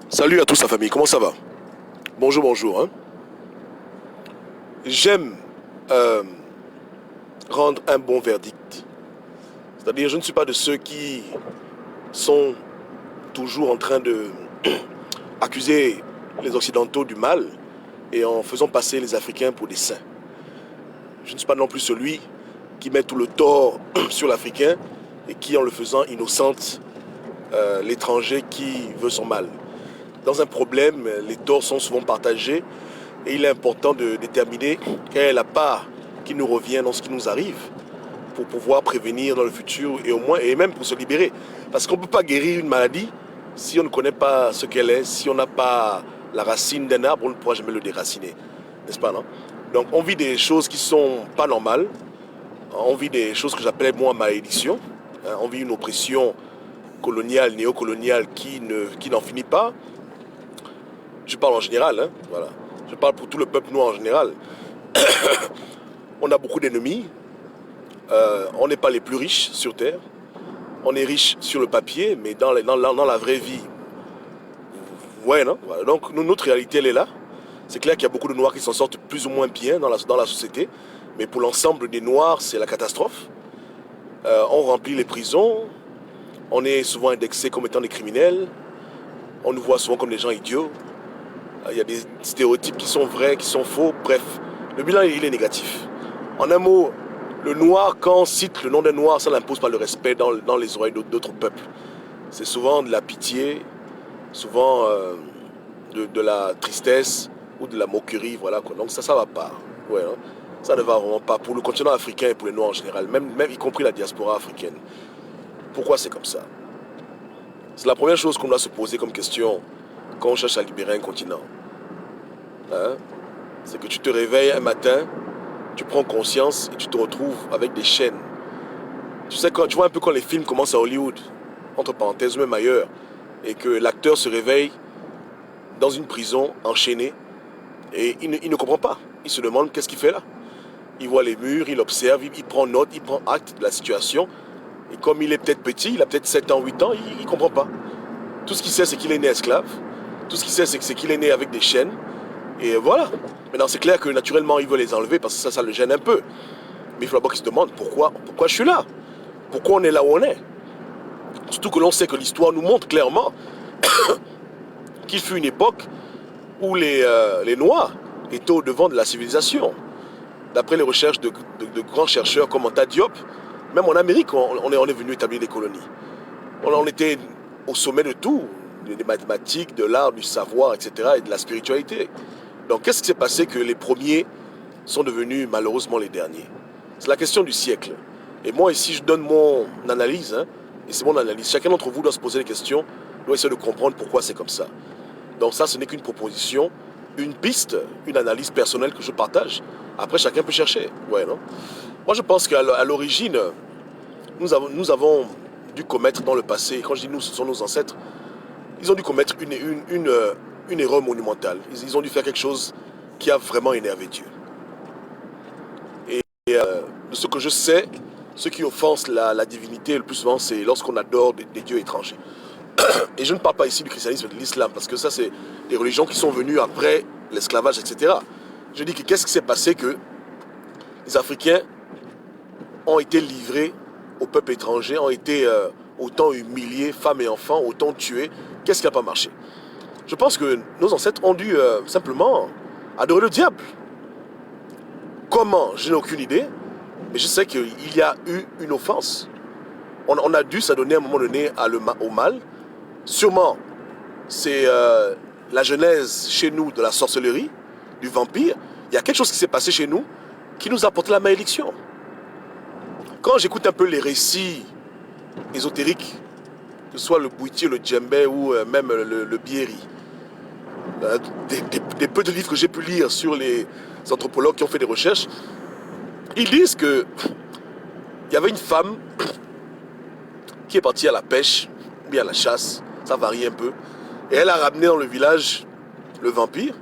Salut à tous la famille, comment ça va? Bonjour, bonjour. Hein. J'aime euh, rendre un bon verdict. C'est-à-dire, je ne suis pas de ceux qui sont toujours en train de accuser les Occidentaux du mal et en faisant passer les Africains pour des saints. Je ne suis pas non plus celui qui met tout le tort sur l'Africain et qui, en le faisant, innocente l'étranger qui veut son mal. Dans un problème, les torts sont souvent partagés et il est important de déterminer quelle est la part qui nous revient dans ce qui nous arrive pour pouvoir prévenir dans le futur et au moins et même pour se libérer. Parce qu'on ne peut pas guérir une maladie si on ne connaît pas ce qu'elle est, si on n'a pas la racine d'un arbre, on ne pourra jamais le déraciner. N'est-ce pas, non? Donc on vit des choses qui sont pas normales. On vit des choses que j'appelle moi malédiction. On vit une oppression coloniale, néocoloniale qui n'en finit pas. Je parle en général, hein, voilà. Je parle pour tout le peuple noir en général. On a beaucoup d'ennemis. On n'est pas les plus riches sur Terre. On est riche sur le papier, mais dans la vraie vie, ouais, non? Voilà. Donc notre réalité, elle est là. C'est clair qu'il y a beaucoup de Noirs qui s'en sortent plus ou moins bien dans la société. Mais pour l'ensemble des Noirs, c'est la catastrophe. On remplit les prisons. On est souvent indexé comme étant des criminels. On nous voit souvent comme des gens idiots. Il y a des stéréotypes qui sont vrais, qui sont faux. Bref, le bilan, il est négatif. En un mot, le noir, quand on cite le nom d'un noir, ça n'impose pas le respect dans les oreilles d'autres peuples. C'est souvent de la pitié, souvent de la tristesse ou de la moquerie, voilà quoi. Donc ça va pas. Ouais, hein. Ça ne va vraiment pas pour le continent africain et pour les noirs en général, même y compris la diaspora africaine. Pourquoi c'est comme ça? C'est la première chose qu'on doit se poser comme question quand on cherche à libérer un continent. Hein? C'est que tu te réveilles un matin, tu prends conscience et tu te retrouves avec des chaînes. Tu sais, quand tu vois un peu quand les films commencent à Hollywood, entre parenthèses, même ailleurs, et que l'acteur se réveille dans une prison enchaîné et il ne comprend pas. Il se demande qu'est-ce qu'il fait là. Il voit les murs, il observe, il prend note, il prend acte de la situation. Et comme il est peut-être petit, il a peut-être 7 ans, 8 ans, il ne comprend pas. Tout ce qu'il sait, c'est qu'il est né esclave. Tout ce qu'il sait, c'est qu'il est né avec des chaînes. Et voilà. Maintenant, c'est clair que naturellement, il veut les enlever parce que ça le gêne un peu. Mais il faut d'abord qu'il se demande pourquoi je suis là. Pourquoi on est là où on est. Surtout que l'on sait que l'histoire nous montre clairement qu'il fut une époque où les Noirs étaient au devant de la civilisation. D'après les recherches de grands chercheurs comme Anta Diop, même en Amérique, on est venu établir des colonies. On était au sommet de tout, des mathématiques, de l'art, du savoir, etc., et de la spiritualité. Donc qu'est-ce qui s'est passé que les premiers sont devenus malheureusement les derniers? C'est la question du siècle. Et moi ici, je donne mon analyse, hein, et c'est mon analyse. Chacun d'entre vous doit se poser des questions, doit essayer de comprendre pourquoi c'est comme ça. Donc ça, ce n'est qu'une proposition, une piste, une analyse personnelle que je partage. Après, chacun peut chercher. Ouais, non? Moi, je pense qu'à l'origine, nous avons dû commettre dans le passé, quand je dis nous, ce sont nos ancêtres, ils ont dû commettre une erreur monumentale. Ils ont dû faire quelque chose qui a vraiment énervé Dieu. Et de ce que je sais, ce qui offense la divinité le plus souvent, c'est lorsqu'on adore des dieux étrangers. Et je ne parle pas ici du christianisme et de l'islam, parce que ça, c'est des religions qui sont venues après l'esclavage, etc. Je dis que qu'est-ce qui s'est passé que les Africains ont été livrés au peuple étranger, ont été autant humiliés, femmes et enfants, autant tués. Qu'est-ce qui n'a pas marché? Je pense que nos ancêtres ont dû simplement adorer le diable. Comment? Je n'ai aucune idée, mais je sais qu'il y a eu une offense. On a dû s'adonner à un moment donné au mal. Sûrement, c'est la genèse chez nous de la sorcellerie, du vampire. Il y a quelque chose qui s'est passé chez nous qui nous a apporté la malédiction. Quand j'écoute un peu les récits ésotériques, que ce soit le Bouiti, le djembé ou même le Bieri, des peu de livres que j'ai pu lire sur les anthropologues qui ont fait des recherches, ils disent que il y avait une femme qui est partie à la pêche, ou bien à la chasse, ça varie un peu, et elle a ramené dans le village le vampire,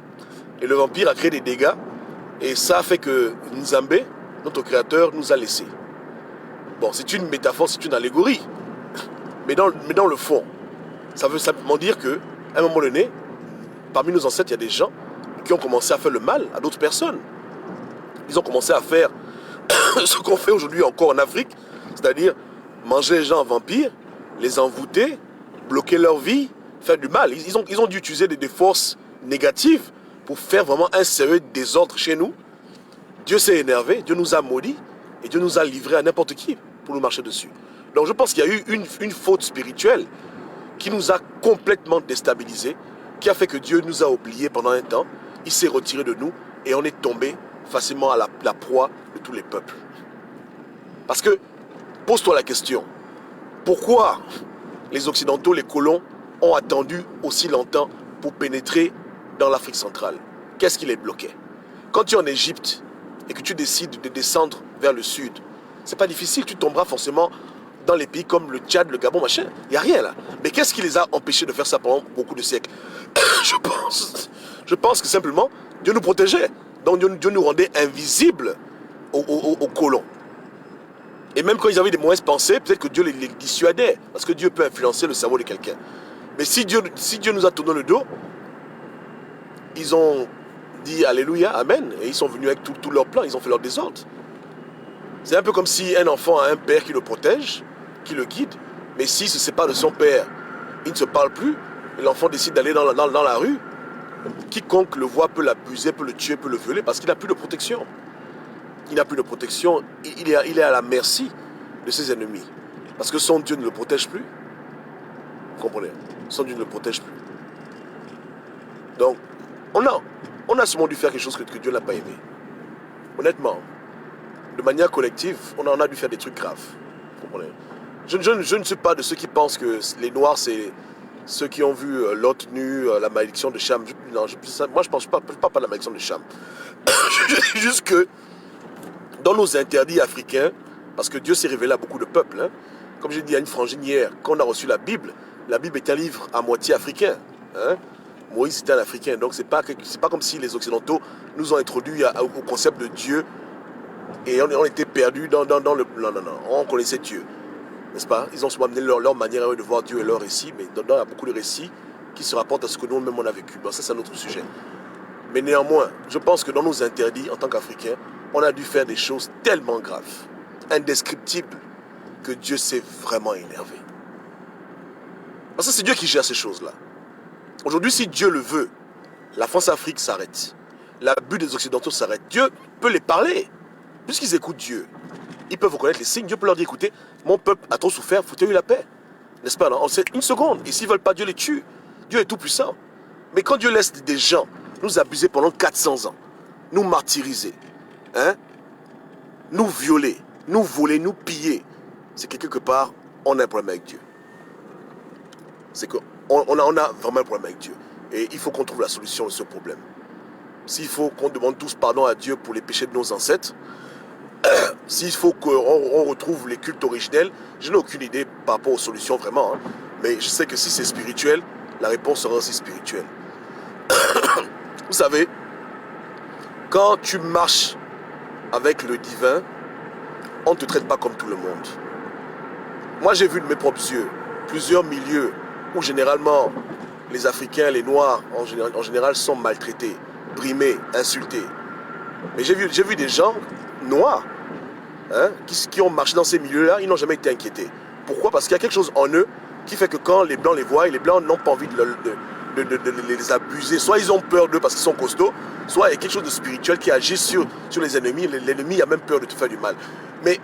et le vampire a créé des dégâts, et ça a fait que Nzambé, notre créateur, nous a laissés. Bon, c'est une métaphore, c'est une allégorie, mais dans le fond, ça veut simplement dire que À un moment donné, parmi nos ancêtres, il y a des gens qui ont commencé à faire le mal à d'autres personnes. Ils ont commencé à faire ce qu'on fait aujourd'hui encore en Afrique, c'est-à-dire manger les gens en vampires, les envoûter, bloquer leur vie, faire du mal. Ils ont dû utiliser des forces négatives pour faire vraiment un sérieux désordre chez nous. Dieu s'est énervé, Dieu nous a maudits et Dieu nous a livrés à n'importe qui pour nous marcher dessus. Donc je pense qu'il y a eu une faute spirituelle qui nous a complètement déstabilisés, qui a fait que Dieu nous a oubliés pendant un temps, il s'est retiré de nous et on est tombé facilement à la proie de tous les peuples. Parce que, pose-toi la question, pourquoi les Occidentaux, les colons, ont attendu aussi longtemps pour pénétrer dans l'Afrique centrale? Qu'est-ce qui les bloquait? Quand tu es en Égypte et que tu décides de descendre vers le sud, c'est pas difficile, tu tomberas forcément dans les pays comme le Tchad, le Gabon, machin. Il n'y a rien là. Mais qu'est-ce qui les a empêchés de faire ça pendant beaucoup de siècles? Je pense que simplement, Dieu nous protégeait. Donc Dieu nous rendait invisibles aux colons. Et même quand ils avaient des mauvaises pensées, peut-être que Dieu les dissuadait. Parce que Dieu peut influencer le cerveau de quelqu'un. Mais si Dieu nous a tourné le dos, ils ont dit Alléluia, Amen. Et ils sont venus avec tout leur plan, ils ont fait leur désordre. C'est un peu comme si un enfant a un père qui le protège, qui le guide. Mais s'il se sépare de son père, il ne se parle plus, et l'enfant décide d'aller dans la rue, quiconque le voit peut l'abuser, peut le tuer, peut le violer, parce qu'il n'a plus de protection. Il n'a plus de protection, il est à la merci de ses ennemis. Parce que son Dieu ne le protège plus. Vous comprenez? Son Dieu ne le protège plus. Donc, on a sûrement dû faire quelque chose que Dieu n'a pas aimé. Honnêtement, de manière collective, on a dû faire des trucs graves. Vous comprenez? Je ne suis pas de ceux qui pensent que les Noirs, c'est ceux qui ont vu Lot nu, la malédiction de Cham. Moi, je ne parle pas de la malédiction de Cham. Je dis juste que dans nos interdits africains, parce que Dieu s'est révélé à beaucoup de peuples, hein, comme j'ai dit à une frangine hier, quand on a reçu la Bible est un livre à moitié africain. Hein. Moïse était un Africain, donc c'est pas comme si les Occidentaux nous ont introduits au concept de Dieu et on était perdus dans le... Non, on connaissait Dieu, n'est-ce pas? Ils ont souvent amené leur manière de voir Dieu et leur récit, mais il y a beaucoup de récits qui se rapportent à ce que nous-mêmes on a vécu. Bon, ça c'est un autre sujet. Mais néanmoins, je pense que dans nos interdits en tant qu'Africains, on a dû faire des choses tellement graves, indescriptibles, que Dieu s'est vraiment énervé. Parce que c'est Dieu qui gère ces choses-là. Aujourd'hui, si Dieu le veut, la France-Afrique s'arrête. L'abus des Occidentaux s'arrête. Dieu peut les parler. Puisqu'ils écoutent Dieu, ils peuvent reconnaître les signes. Dieu peut leur dire, écoutez, mon peuple a trop souffert, foutez-lui la paix. N'est-ce pas? On sait une seconde. Et s'ils ne veulent pas, Dieu les tue. Dieu est tout puissant. Mais quand Dieu laisse des gens nous abuser pendant 400 ans, nous martyriser, hein, nous violer, nous voler, nous piller, c'est que quelque part, on a un problème avec Dieu. C'est qu'on a vraiment un problème avec Dieu. Et il faut qu'on trouve la solution de ce problème. S'il faut qu'on demande tous pardon à Dieu pour les péchés de nos ancêtres, s'il faut qu'on retrouve les cultes originels, je n'ai aucune idée par rapport aux solutions vraiment. Hein. Mais je sais que si c'est spirituel, la réponse sera aussi spirituelle. Vous savez, quand tu marches avec le divin, on ne te traite pas comme tout le monde. Moi, j'ai vu de mes propres yeux plusieurs milieux où généralement les Africains, les Noirs en général sont maltraités, brimés, insultés. Mais j'ai vu des gens noirs hein, qui ont marché dans ces milieux-là, ils n'ont jamais été inquiétés. Pourquoi? Parce qu'il y a quelque chose en eux qui fait que quand les Blancs les voient, et les Blancs n'ont pas envie de les abuser. Soit ils ont peur d'eux parce qu'ils sont costauds, soit il y a quelque chose de spirituel qui agit sur les ennemis. L'ennemi a même peur de te faire du mal. Mais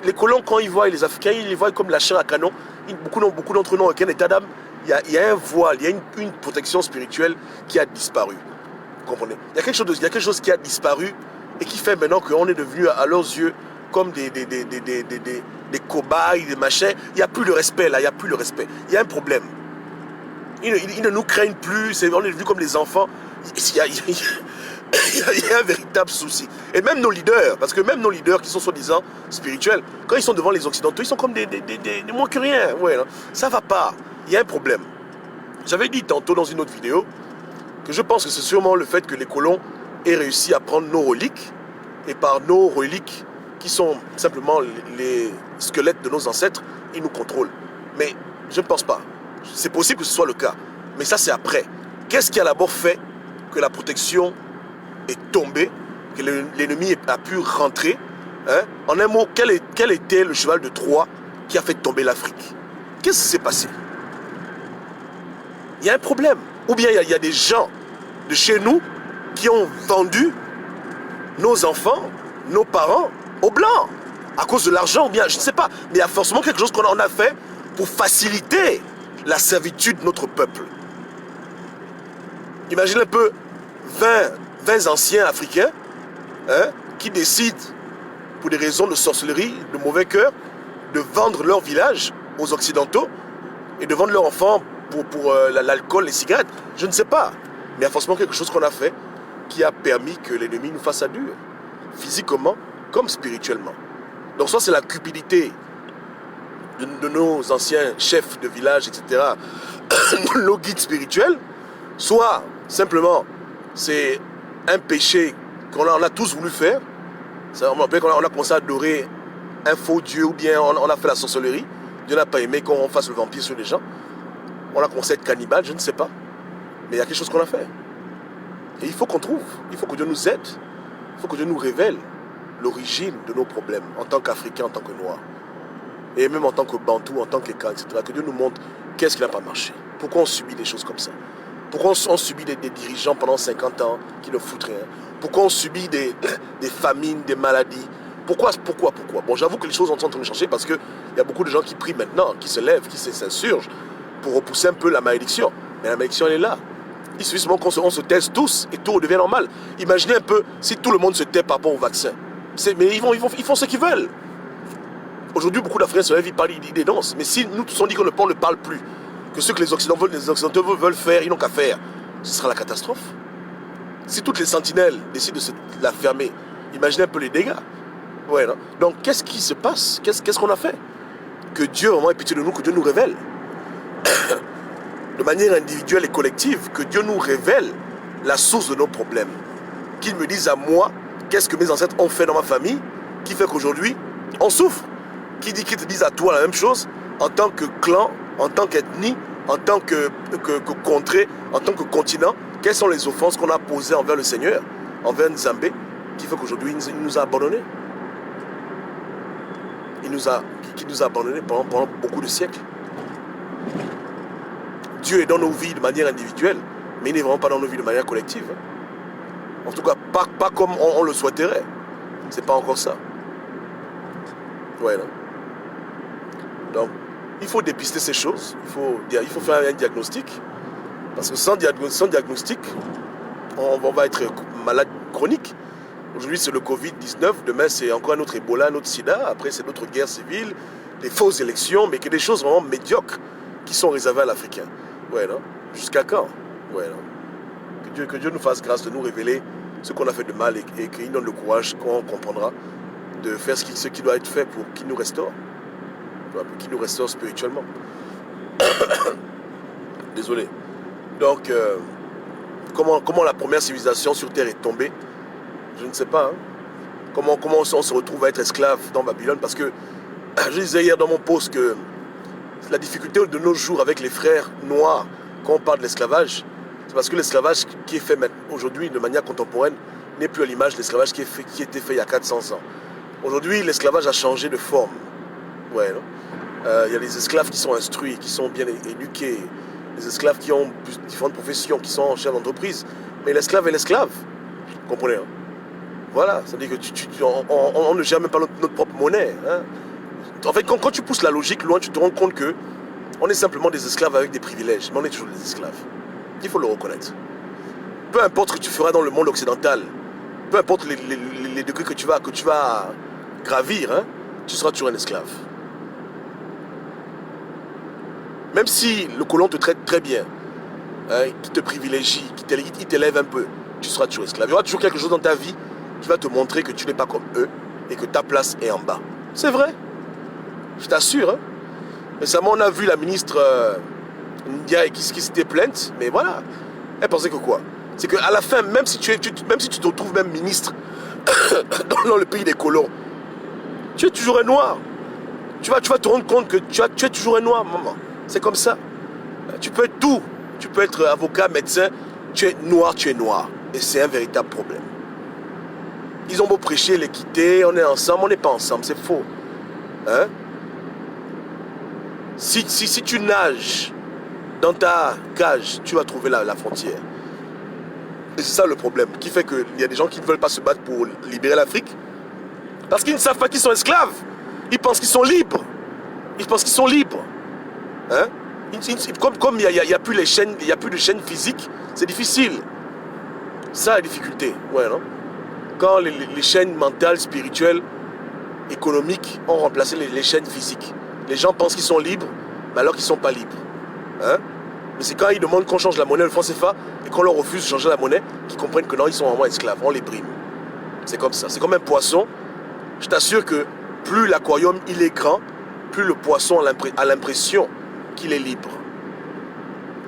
les colons, quand ils voient les Africains, ils les voient comme la chair à canon. Beaucoup d'entre eux n'ont aucun état d'âme. Il y a un voile, il y a une protection spirituelle qui a disparu. Vous comprenez? Il y a quelque chose qui a disparu et qui fait maintenant qu'on est devenu à leurs yeux comme des cobayes, des machins. Il n'y a plus le respect là, il n'y a plus le respect. Il y a un problème. Ils ne nous craignent plus, on est devenus comme les enfants. Il y a un véritable souci. Et même nos leaders, parce que même nos leaders qui sont soi-disant spirituels, quand ils sont devant les Occidentaux, ils sont comme des moins que rien. Ouais, ça va pas. Il y a un problème. J'avais dit tantôt dans une autre vidéo que je pense que c'est sûrement le fait que les colons aient réussi à prendre nos reliques, et par nos reliques, qui sont simplement les squelettes de nos ancêtres, ils nous contrôlent. Mais je ne pense pas. C'est possible que ce soit le cas. Mais ça, c'est après. Qu'est-ce qui a d'abord fait que la protection est tombée, que l'ennemi a pu rentrer, hein? En un mot, quel était le cheval de Troie qui a fait tomber l'Afrique? Qu'est-ce qui s'est passé? Il y a un problème. Ou bien il y a des gens de chez nous qui ont vendu nos enfants, nos parents aux Blancs à cause de l'argent, ou bien je ne sais pas. Mais il y a forcément quelque chose qu'on a fait pour faciliter la servitude de notre peuple. Imagine un peu 20 anciens africains, hein, qui décident, pour des raisons de sorcellerie, de mauvais cœur, de vendre leur village aux Occidentaux et de vendre leurs enfants pour l'alcool, les cigarettes. Je ne sais pas. Mais il y a forcément quelque chose qu'on a fait qui a permis que l'ennemi nous fasse à dur, physiquement comme spirituellement. Donc soit c'est la cupidité de nos anciens chefs de village, etc., nos guides spirituels, soit simplement c'est un péché qu'on a tous voulu faire. On a commencé à adorer un faux Dieu, ou bien on a fait la sorcellerie. Dieu n'a pas aimé qu'on fasse le vampire sur les gens. On a commencé à être cannibale, je ne sais pas. Mais il y a quelque chose qu'on a fait. Et il faut qu'on trouve, il faut que Dieu nous aide, il faut que Dieu nous révèle l'origine de nos problèmes en tant qu'Africains, en tant que Noirs. Et même en tant que Bantou, en tant qu'Écan, etc. Que Dieu nous montre qu'est-ce qui n'a pas marché. Pourquoi on subit des choses comme ça? Pourquoi on subit des dirigeants pendant 50 ans qui ne foutent rien? Pourquoi on subit des famines, des maladies? Pourquoi? Bon, j'avoue que les choses sont en train de changer parce qu'il y a beaucoup de gens qui prient maintenant, qui se lèvent, qui s'insurgent pour repousser un peu la malédiction. Mais la malédiction, elle est là. Il suffit seulement qu'on se taise tous et tout redevient normal. Imaginez un peu si tout le monde se tait par rapport au vaccin. Mais ils font ce qu'ils veulent. Aujourd'hui, beaucoup d'Africains se lèvent, ils parlent, ils dénoncent. Mais si nous tous on dit qu'on ne parle plus, que ce que les Occidentaux veulent faire, ils n'ont qu'à faire, ce sera la catastrophe. Si toutes les sentinelles décident de la fermer, imaginez un peu les dégâts. Ouais, non? Donc, qu'est-ce qui se passe? Qu'est-ce qu'on a fait? Que Dieu vraiment ait pitié de nous, que Dieu nous révèle. De manière individuelle et collective, que Dieu nous révèle la source de nos problèmes. Qu'il me dise à moi, qu'est-ce que mes ancêtres ont fait dans ma famille, qui fait qu'aujourd'hui, on souffre. Qui te dise à toi la même chose, en tant que clan, en tant qu'ethnie, en tant que contrée, en tant que continent, quelles sont les offenses qu'on a posées envers le Seigneur, envers Nzambé, qui fait qu'aujourd'hui, il nous a abandonnés. Qui nous a abandonnés pendant beaucoup de siècles. Dieu est dans nos vies de manière individuelle, mais il n'est vraiment pas dans nos vies de manière collective. En tout cas, pas comme on le souhaiterait. C'est pas encore ça. Ouais, non. Donc, il faut dépister ces choses. Il faut faire un diagnostic. Parce que sans diagnostic, on va être malade chronique. Aujourd'hui, c'est le Covid-19. Demain, c'est encore un autre Ebola, un autre Sida. Après, c'est d'autres guerres civiles, des fausses élections, mais que des choses vraiment médiocres qui sont réservées à l'Africain. Ouais, non? Jusqu'à quand? Ouais, non? Que Dieu nous fasse grâce de nous révéler ce qu'on a fait de mal et qu'il nous donne le courage qu'on comprendra de faire ce qui doit être fait pour qu'il nous restaure. Pour qu'il nous restaure spirituellement. Désolé. Donc, comment la première civilisation sur Terre est tombée? Je ne sais pas. Hein. Comment on se retrouve à être esclave dans Babylone? Parce que je disais hier dans mon post que la difficulté de nos jours avec les frères noirs, quand on parle de l'esclavage, c'est parce que l'esclavage qui est fait aujourd'hui de manière contemporaine n'est plus à l'image de l'esclavage qui était fait il y a 400 ans. Aujourd'hui, l'esclavage a changé de forme. Ouais, non? Il y a des esclaves qui sont instruits, qui sont bien éduqués, des esclaves qui ont différentes professions, qui sont chefs d'entreprise. Mais l'esclave est l'esclave. Vous comprenez? Hein? Voilà, c'est-à-dire que on ne gère même pas notre propre monnaie. Hein? En fait, quand tu pousses la logique loin, tu te rends compte que on est simplement des esclaves avec des privilèges, mais on est toujours des esclaves. Il faut le reconnaître. Peu importe ce que tu feras dans le monde occidental, peu importe les degrés que tu vas gravir, hein, tu seras toujours un esclave. Même si le colon te traite très bien, hein, qui te privilégie, qui t'élève un peu, tu seras toujours esclave. Il y aura toujours quelque chose dans ta vie qui va te montrer que tu n'es pas comme eux et que ta place est en bas. C'est vrai. Je t'assure. Hein. Récemment, on a vu la ministre Ndiaye qui s'était plainte, mais voilà. Elle pensait que quoi? C'est qu'à la fin, même si tu te retrouves même ministre dans le pays des colons, tu es toujours un noir. Tu vas te rendre compte que tu es toujours un noir, maman. C'est comme ça. Tu peux être tout. Tu peux être avocat, médecin, tu es noir, tu es noir. Et c'est un véritable problème. Ils ont beau prêcher l'équité, on est ensemble, on n'est pas ensemble, c'est faux. Hein? Si tu nages dans ta cage, tu vas trouver la frontière. Et c'est ça le problème, qui fait qu'il y a des gens qui ne veulent pas se battre pour libérer l'Afrique. Parce qu'ils ne savent pas qu'ils sont esclaves. Ils pensent qu'ils sont libres. Ils pensent qu'ils sont libres. Hein? Comme il n'y a plus les chaînes, il y a plus de chaînes physiques, c'est difficile. Ça la difficulté. Ouais, non? Quand les chaînes mentales, spirituelles, économiques ont remplacé les chaînes physiques. Les gens pensent qu'ils sont libres, mais alors qu'ils ne sont pas libres. Hein? Mais c'est quand ils demandent qu'on change la monnaie, le franc CFA, et qu'on leur refuse de changer la monnaie, qu'ils comprennent que non, ils sont vraiment esclaves, on les brime. C'est comme ça. C'est comme un poisson. Je t'assure que plus l'aquarium il est grand, plus le poisson a l'impression qu'il est libre.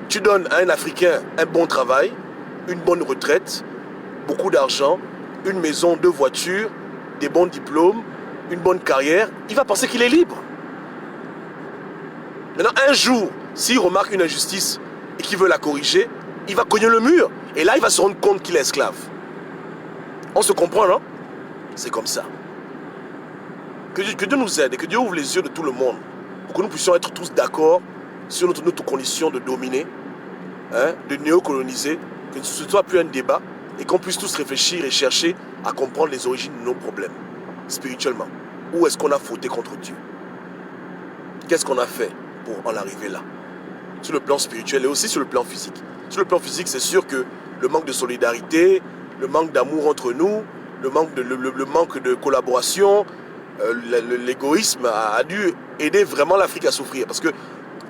Tu donnes à un Africain un bon travail, une bonne retraite, beaucoup d'argent, une maison, 2 voitures, des bons diplômes, une bonne carrière, il va penser qu'il est libre. Maintenant, un jour, s'il remarque une injustice et qu'il veut la corriger, il va cogner le mur. Et là, il va se rendre compte qu'il est esclave. On se comprend, non? C'est comme ça. Que Dieu nous aide et que Dieu ouvre les yeux de tout le monde pour que nous puissions être tous d'accord sur notre condition de dominer, hein, de néocoloniser, que ce ne soit plus un débat et qu'on puisse tous réfléchir et chercher à comprendre les origines de nos problèmes, spirituellement. Où est-ce qu'on a fauté contre Dieu? Qu'est-ce qu'on a fait pour en arriver là? Sur le plan spirituel et aussi sur le plan physique. Sur le plan physique, c'est sûr que le manque de solidarité, le manque d'amour entre nous, le manque de collaboration, l'égoïsme a dû aider vraiment l'Afrique à souffrir. Parce que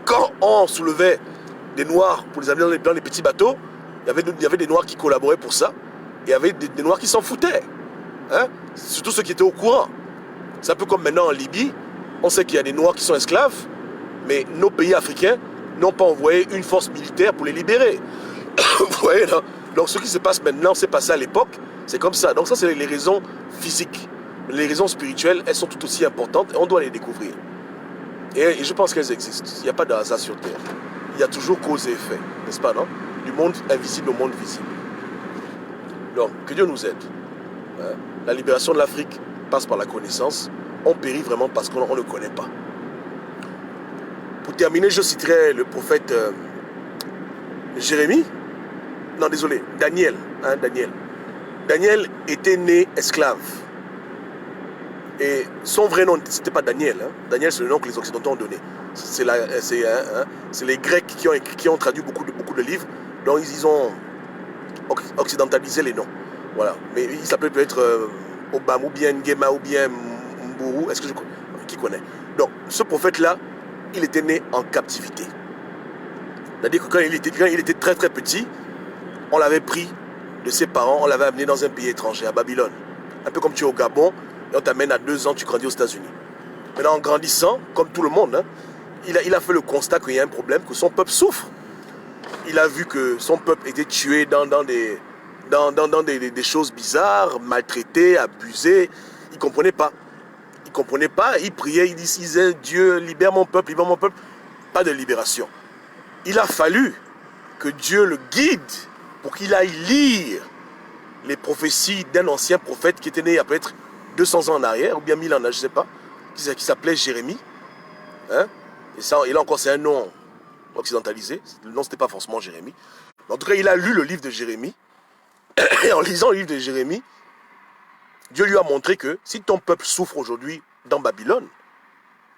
quand on soulevait des Noirs pour les amener dans les petits bateaux, il y avait des Noirs qui collaboraient pour ça, et il y avait des Noirs qui s'en foutaient. Hein? Surtout ceux qui étaient au courant. C'est un peu comme maintenant en Libye, on sait qu'il y a des Noirs qui sont esclaves, mais nos pays africains n'ont pas envoyé une force militaire pour les libérer. Vous voyez, non? Donc ce qui se passe maintenant, c'est passé à l'époque, c'est comme ça. Donc ça, c'est les raisons physiques. Les raisons spirituelles, elles sont tout aussi importantes et on doit les découvrir. Et je pense qu'elles existent. Il n'y a pas de hasard sur Terre. Il y a toujours cause et effet, n'est-ce pas, non? Du monde invisible au monde visible. Donc, que Dieu nous aide. Hein? La libération de l'Afrique passe par la connaissance. On périt vraiment parce qu'on ne connaît pas. Pour terminer, je citerai le prophète Jérémie. Non, désolé, Daniel. Hein, Daniel était né esclave. Et son vrai nom, c'était pas Daniel. Hein. Daniel, c'est le nom que les Occidentaux ont donné. C'est les Grecs qui ont traduit beaucoup de livres. Donc, ils ont occidentalisé les noms. Voilà. Mais il s'appelle peut-être Obama ou bien Ngema ou bien Mburu. Est-ce que qui connaît? Donc, ce prophète-là, il était né en captivité. C'est-à-dire que quand il était très très petit, on l'avait pris de ses parents, on l'avait amené dans un pays étranger, à Babylone. Un peu comme tu es au Gabon, et on t'amène à 2 ans, tu grandis aux États-Unis. Maintenant, en grandissant, comme tout le monde, hein, il a fait le constat qu'il y a un problème, que son peuple souffre. Il a vu que son peuple était tué dans des choses bizarres, maltraité, abusé. Il ne comprenait pas. Il ne comprenait pas, il priait, il disait Dieu, libère mon peuple, libère mon peuple. Pas de libération. Il a fallu que Dieu le guide pour qu'il aille lire les prophéties d'un ancien prophète qui était né il y a peut-être 200 ans en arrière, ou bien 1000 ans, je ne sais pas, qui s'appelait Jérémie. Hein? Et là encore, c'est un nom occidentalisé. Le nom, ce n'était pas forcément Jérémie. Mais en tout cas, il a lu le livre de Jérémie. Et en lisant le livre de Jérémie, Dieu lui a montré que si ton peuple souffre aujourd'hui dans Babylone,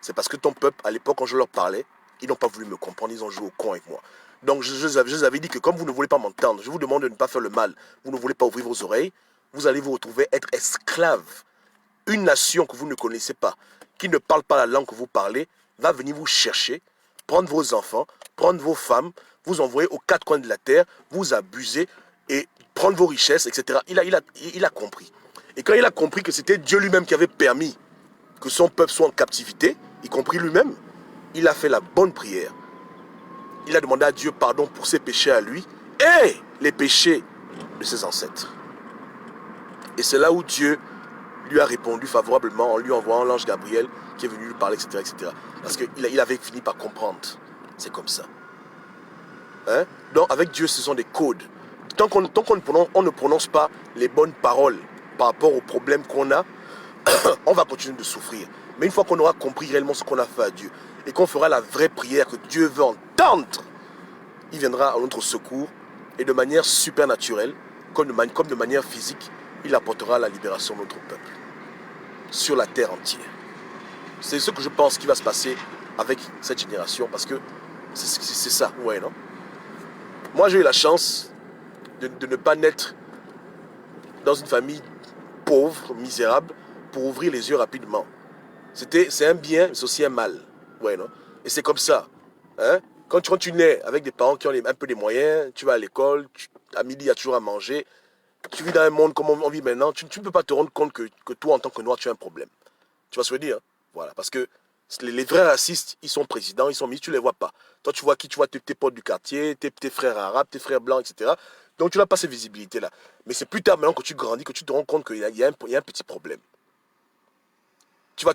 c'est parce que ton peuple, à l'époque, quand je leur parlais, ils n'ont pas voulu me comprendre, ils ont joué au con avec moi. Donc je vous avais dit que comme vous ne voulez pas m'entendre, je vous demande de ne pas faire le mal, vous ne voulez pas ouvrir vos oreilles, vous allez vous retrouver être esclave. Une nation que vous ne connaissez pas, qui ne parle pas la langue que vous parlez, va venir vous chercher, prendre vos enfants, prendre vos femmes, vous envoyer aux 4 coins de la terre, vous abuser et prendre vos richesses, etc. Il a compris. Et quand il a compris que c'était Dieu lui-même qui avait permis que son peuple soit en captivité, y compris lui-même, il a fait la bonne prière. Il a demandé à Dieu pardon pour ses péchés à lui et les péchés de ses ancêtres. Et c'est là où Dieu lui a répondu favorablement en lui envoyant l'ange Gabriel qui est venu lui parler, etc. etc. Parce qu'il avait fini par comprendre. C'est comme ça. Hein? Donc avec Dieu, ce sont des codes. Tant qu'on ne prononce pas les bonnes paroles par rapport aux problèmes qu'on a, on va continuer de souffrir. Mais une fois qu'on aura compris réellement ce qu'on a fait à Dieu et qu'on fera la vraie prière que Dieu veut entendre, il viendra à notre secours et de manière supernaturelle, comme de manière physique, il apportera la libération de notre peuple sur la terre entière. C'est ce que je pense qui va se passer avec cette génération parce que c'est ça, ouais, non? Moi, j'ai eu la chance de ne pas naître dans une famille pauvre, misérable, pour ouvrir les yeux rapidement. C'est un bien, mais c'est aussi un mal. Ouais, non? Et c'est comme ça. Hein? Quand tu nais avec des parents qui ont un peu des moyens, tu vas à l'école, à midi, il y a toujours à manger. Tu vis dans un monde comme on vit maintenant, tu ne peux pas te rendre compte que toi, en tant que noir, tu as un problème. Tu vois ce que je veux dire? Voilà, parce que les vrais racistes, ils sont présidents, ils sont ministres, tu ne les vois pas. Toi, tu vois qui? Tu vois tes potes du quartier, tes frères arabes, tes frères blancs, etc. Donc, tu n'as pas cette visibilité-là. Mais c'est plus tard, maintenant que tu grandis, que tu te rends compte qu'il y a un petit problème. Tu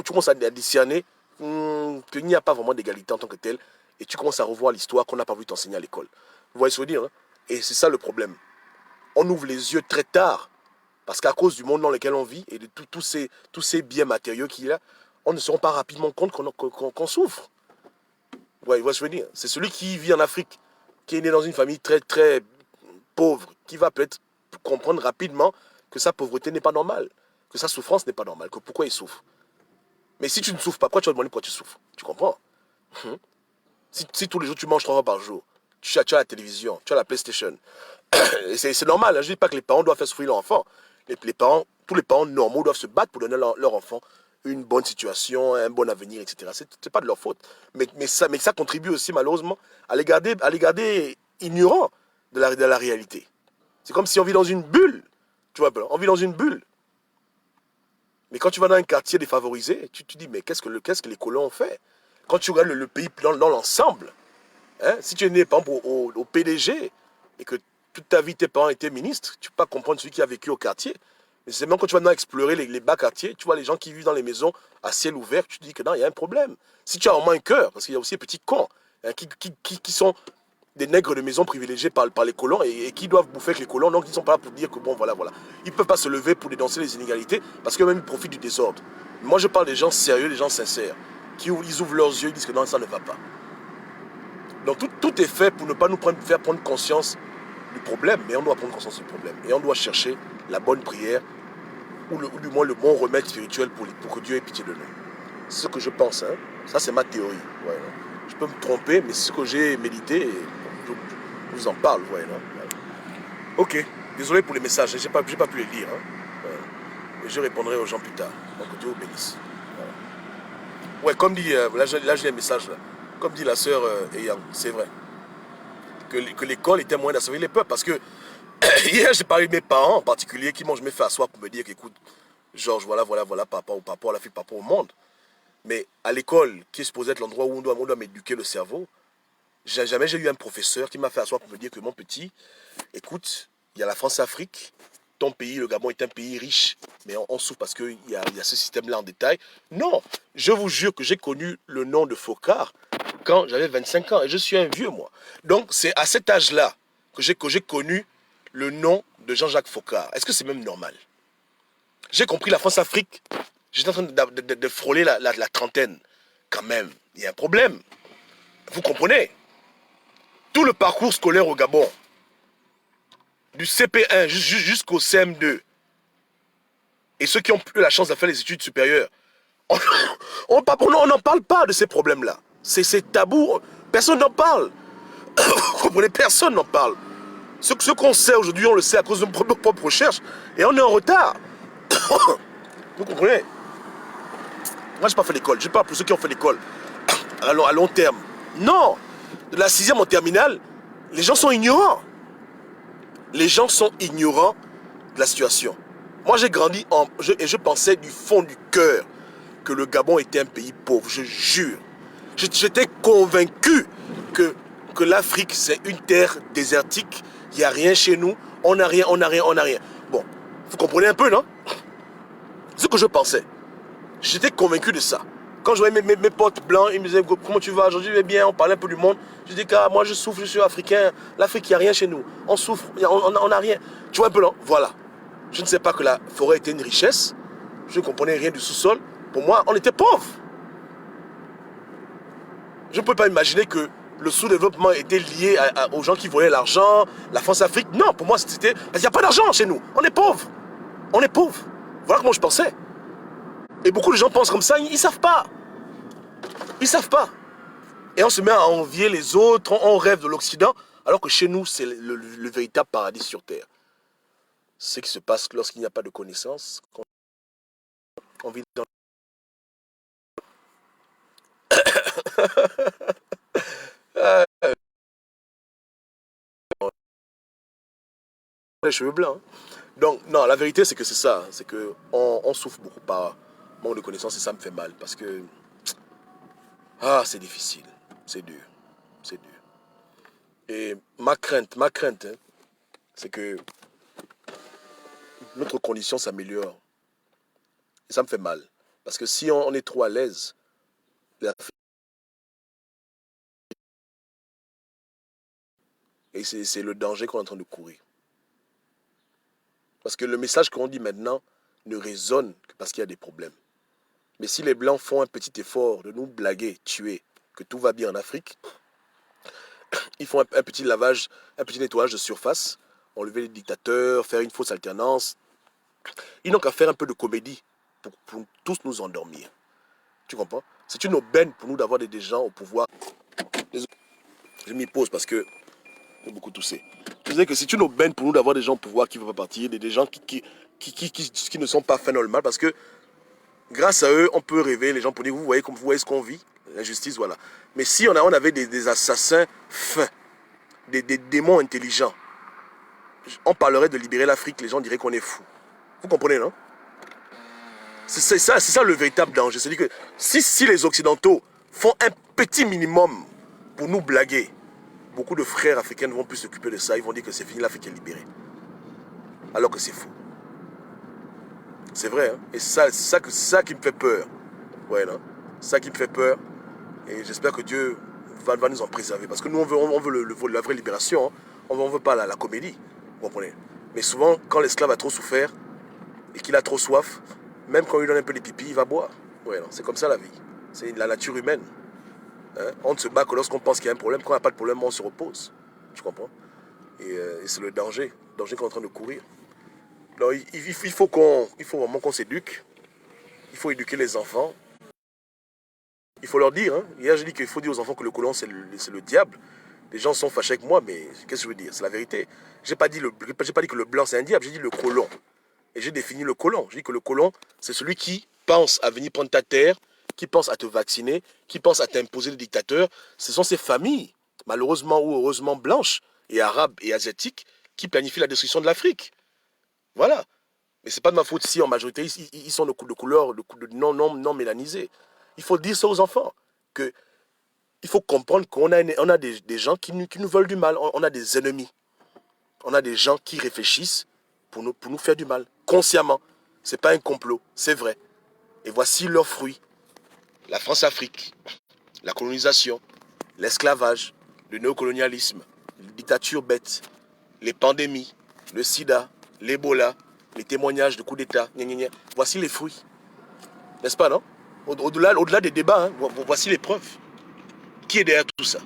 commences à discerner qu'il n'y a pas vraiment d'égalité en tant que tel, et tu commences à revoir l'histoire qu'on n'a pas voulu t'enseigner à l'école. Vous voyez ce que je veux dire, hein? Et c'est ça le problème. On ouvre les yeux très tard, parce qu'à cause du monde dans lequel on vit, et de tous ces biens matériaux qu'il y a, on ne se rend pas rapidement compte qu'on souffre. Vous voyez ce que je veux dire? C'est celui qui vit en Afrique, qui est né dans une famille très, très pauvre, qui va peut-être comprendre rapidement que sa pauvreté n'est pas normale, que sa souffrance n'est pas normale, que pourquoi il souffre. Mais si tu ne souffres pas, pourquoi tu vas demander pourquoi tu souffres? Tu comprends? Si tous les jours tu manges 3 fois par jour, tu as la télévision, tu as la PlayStation, c'est normal, hein, je ne dis pas que les parents doivent faire souffrir leur enfant. Tous les parents normaux doivent se battre pour donner à leur enfant une bonne situation, un bon avenir, etc. Ce n'est pas de leur faute. Mais ça contribue aussi malheureusement à les garder ignorants de la réalité. C'est comme si on vit dans une bulle. Tu vois, on vit dans une bulle. Mais quand tu vas dans un quartier défavorisé, tu te dis, mais qu'est-ce que les colons ont fait? Quand tu regardes le pays dans l'ensemble, hein, si tu es né par exemple au PDG et que toute ta vie tes parents étaient ministres, tu ne peux pas comprendre celui qui a vécu au quartier. Mais c'est même quand tu vas maintenant explorer les bas quartiers, tu vois les gens qui vivent dans les maisons à ciel ouvert, tu te dis que non, il y a un problème. Si tu as au moins un cœur, parce qu'il y a aussi des petits cons hein, qui sont des nègres de maison privilégiés par les colons et qui doivent bouffer avec les colons, donc ils ne sont pas là pour dire que bon, voilà. Ils ne peuvent pas se lever pour dénoncer les inégalités parce qu'eux-mêmes ils profitent du désordre. Moi je parle des gens sérieux, des gens sincères, ils ouvrent leurs yeux, ils disent que non, ça ne va pas. Donc tout est fait pour ne pas faire prendre conscience du problème, mais on doit prendre conscience du problème. Et on doit chercher la bonne prière, ou du moins le bon remède spirituel pour que Dieu ait pitié de nous. C'est ce que je pense, hein. Ça c'est ma théorie. Ouais, je peux me tromper, mais c'est ce que j'ai médité, et je vous en parle. Ouais, non. Ok, désolé pour les messages, j'ai pas pu les lire. Hein. Et je répondrai aux gens plus tard. Donc Dieu vous bénisse. Ouais, comme dit, là j'ai un message, là. Comme dit la sœur Eyang, c'est vrai. Que l'école était moyen d'assouvir les peuples. Parce que hier, j'ai parlé de mes parents en particulier qui m'ont jamais fait asseoir pour me dire qu'écoute, Georges, voilà, par rapport à l'Afrique, par rapport au monde. Mais à l'école, qui est supposé être l'endroit où on doit m'éduquer le cerveau, jamais j'ai eu un professeur qui m'a fait asseoir pour me dire que mon petit, écoute, il y a la France-Afrique, ton pays, le Gabon, est un pays riche, mais on souffre parce qu'il y a ce système-là en détail. Non, je vous jure que j'ai connu le nom de Foccart quand j'avais 25 ans, et je suis un vieux, moi. Donc, c'est à cet âge-là que j'ai connu le nom de Jean-Jacques Foccart. Est-ce que c'est même normal? J'ai compris la France-Afrique, j'étais en train de frôler la trentaine. Quand même, il y a un problème. Vous comprenez? Tout le parcours scolaire au Gabon, du CP1 jusqu'au CM2, et ceux qui ont eu la chance de faire les études supérieures, on n'en parle pas de ces problèmes-là. C'est tabou, personne n'en parle. Vous comprenez? Personne n'en parle. Ce qu'on sait aujourd'hui, on le sait à cause de nos propres recherches, et on est en retard. Vous comprenez? Moi, je n'ai pas fait l'école. Je parle pour ceux qui ont fait l'école à long terme. Non! De la 6e en terminale, les gens sont ignorants. Les gens sont ignorants de la situation. Moi, j'ai grandi et je pensais du fond du cœur que le Gabon était un pays pauvre. Je jure. J'étais convaincu que l'Afrique, c'est une terre désertique. Il n'y a rien chez nous. On n'a rien. Bon, vous comprenez un peu, non? Ce que je pensais. J'étais convaincu de ça. Quand je voyais mes potes blancs, ils me disaient comment tu vas? Aujourd'hui, je vais bien, on parlait un peu du monde. Je dis que moi je souffre, je suis africain. L'Afrique, il n'y a rien chez nous. On souffre, on n'a rien. Tu vois un peu, non? Voilà. Je ne sais pas que la forêt était une richesse. Je ne comprenais rien du sous-sol. Pour moi, on était pauvres. Je ne peux pas imaginer que le sous-développement était lié aux gens qui voyaient l'argent, la France-Afrique. Non, pour moi, c'était... Parce qu'il n'y a pas d'argent chez nous. On est pauvres. On est pauvres. Voilà comment je pensais. Et beaucoup de gens pensent comme ça, ils ne savent pas. Ils ne savent pas. Et on se met à envier les autres, on rêve de l'Occident, alors que chez nous, c'est le véritable paradis sur Terre. Ce qui se passe lorsqu'il n'y a pas de connaissances, on vit dans... les cheveux blancs. Hein. Donc, non, la vérité, c'est que c'est ça. C'est qu'on souffre beaucoup par manque de connaissances et ça me fait mal. Parce que, c'est difficile. C'est dur. C'est dur. Et ma crainte, hein, c'est que notre condition s'améliore. Et ça me fait mal. Parce que si on est trop à l'aise, et c'est le danger qu'on est en train de courir. Parce que le message qu'on dit maintenant ne résonne que parce qu'il y a des problèmes. Mais si les Blancs font un petit effort de nous blaguer, tuer, que tout va bien en Afrique, ils font un petit lavage, un petit nettoyage de surface, enlever les dictateurs, faire une fausse alternance. Ils n'ont qu'à faire un peu de comédie pour tous nous endormir. Tu comprends? C'est une aubaine pour nous d'avoir des gens au pouvoir. Je m'y pose parce que j'ai beaucoup toussé. Je disais que c'est une aubaine pour nous d'avoir des gens au pouvoir qui ne veulent pas partir, des gens qui ne sont pas faits dans le mal, parce que grâce à eux, on peut rêver, les gens pour dire, vous voyez ce qu'on vit, l'injustice, voilà. Mais si on avait des assassins fins, des démons intelligents, on parlerait de libérer l'Afrique, les gens diraient qu'on est fou. Vous comprenez, non? C'est ça le véritable danger. C'est-à-dire que si les Occidentaux font un petit minimum pour nous blaguer, beaucoup de frères africains ne vont plus s'occuper de ça. Ils vont dire que c'est fini, l'Afrique est libérée. Alors que c'est faux. C'est vrai, hein? Et c'est ça qui me fait peur. Ouais, non? C'est ça qui me fait peur. Et j'espère que Dieu va nous en préserver. Parce que nous, on veut la vraie libération. Hein? On veut pas la comédie. Vous comprenez? Mais souvent, quand l'esclave a trop souffert et qu'il a trop soif, même quand on lui donne un peu de pipi, il va boire. Ouais, non? C'est comme ça la vie. C'est la nature humaine. Hein? On ne se bat que lorsqu'on pense qu'il y a un problème. Quand il n'y a pas de problème, on se repose. Tu comprends? Et c'est le danger qu'on est en train de courir. Donc, il faut vraiment qu'on s'éduque. Il faut éduquer les enfants. Il faut leur dire. Hein. Hier, j'ai dit qu'il faut dire aux enfants que le colon, c'est le diable. Les gens sont fâchés avec moi, mais qu'est-ce que je veux dire? C'est la vérité. J'ai pas dit que le blanc, c'est un diable. J'ai dit le colon. Et j'ai défini le colon. J'ai dit que le colon, c'est celui qui pense à venir prendre ta terre, qui pense à te vacciner, qui pense à t'imposer le dictateur. Ce sont ces familles, malheureusement ou heureusement blanches et arabes et asiatiques, qui planifient la destruction de l'Afrique. Voilà. Mais c'est pas de ma faute si en majorité ils sont de couleur non mélanisés. Il faut dire ça aux enfants que il faut comprendre qu'on a des gens qui nous veulent du mal. On a des ennemis. On a des gens qui réfléchissent pour nous faire du mal consciemment. C'est pas un complot, c'est vrai. Et voici leurs fruits. La France-Afrique, la colonisation, l'esclavage, le néocolonialisme, les dictatures bêtes, les pandémies, le sida, l'Ebola, les témoignages de coups d'État. Voici les fruits. N'est-ce pas, non? Au-delà des débats, hein, voici les preuves. Qui est derrière tout ça?